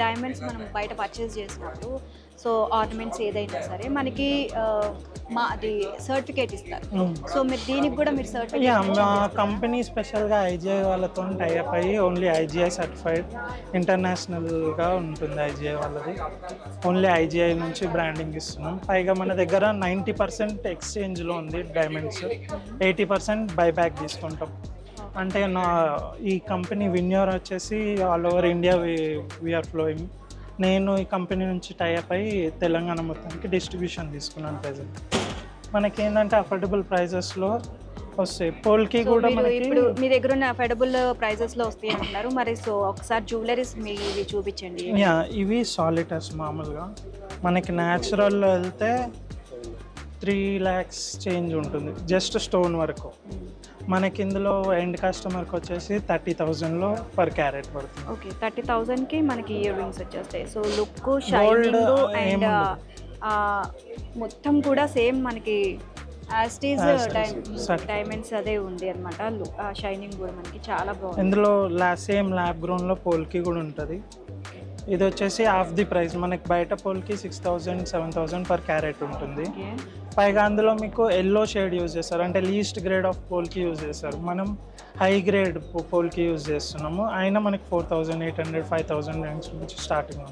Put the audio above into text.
Diamonds మనం బయట purchase చేసినప్పుడు సో ఆర్నమెంట్స్ ఏదైనా సరే మనకి అది సర్టిఫికేట్ ఇస్తారు. సో మీరు దీనికి కూడా మీరు సర్టిఫికేట్ మా కంపెనీ స్పెషల్గా ఐజీఐ వాళ్ళతో టైఅప్ అయ్యి ఓన్లీ ఐజీఐ సర్టిఫైడ్ ఇంటర్నేషనల్గా ఉంటుంది. ఐజీఐ వాళ్ళది ఓన్లీ ఐజీఐ నుంచి బ్రాండింగ్ ఇస్తున్నాం. పైగా మన దగ్గర 90% ఎక్స్చేంజ్లో ఉంది డైమండ్స్, 80% బైబ్యాక్ తీసుకుంటాం. అంటే ఈ కంపెనీ విన్యూర్ వచ్చేసి all over India we are flowing. నేను ఈ కంపెనీ నుంచి టైఅప్ అయ్యి తెలంగాణ మొత్తానికి డిస్ట్రిబ్యూషన్ తీసుకున్నాను. ప్రెజెంట్ మనకి ఏంటంటే అఫోర్డబుల్ ప్రైజెస్లో వస్తాయి. పోల్కి కూడా ఇప్పుడు మీ దగ్గర ఉన్న అఫోర్డబుల్ ప్రైజెస్లో వస్తాయి అంటున్నారు. మరి సో ఒకసారి జ్యువెలరీస్ ఇవి చూపించండి. ఇవి సాలిటర్స్ మామూలుగా మనకి న్యాచురల్లో వెళ్తే 3 lakhs చేంజ్ ఉంటుంది జస్ట్ స్టోన్ వరకు. మనకి ఇందులో ఎండ్ కస్టమర్కి వచ్చేసి 30,000లో పర్ క్యారెట్ పడుతుంది. ఓకే, 30,000కి మనకి ఇయర్ రింగ్స్ వచ్చేస్తాయి. సో లుక్, షైనింగ్ అండ్ మొత్తం కూడా సేమ్ మనకి యాస్టీజ్ డైమండ్స్ అదే ఉంది అనమాట. షైనింగ్ కూడా మనకి చాలా బాగుంది. ఇందులో సేమ్ ల్యాబ్ గ్రోన్లో పోల్కి కూడా ఉంటుంది. ఇది వచ్చేసి హాఫ్ ది ప్రైస్. మనకి బయట పోల్కి 6,000 7,000 పర్ క్యారెట్ ఉంటుంది. పైగా అందులో మీకు ఎల్లో షేడ్ యూజ్ చేస్తారు, అంటే లీస్ట్ గ్రేడ్ ఆఫ్ పోల్కి యూజ్ చేస్తారు. మనం హై గ్రేడ్ పోల్కి యూజ్ చేస్తున్నాము. అయినా మనకి 4,800 5,000 నుంచి స్టార్టింగ్ ఉంది.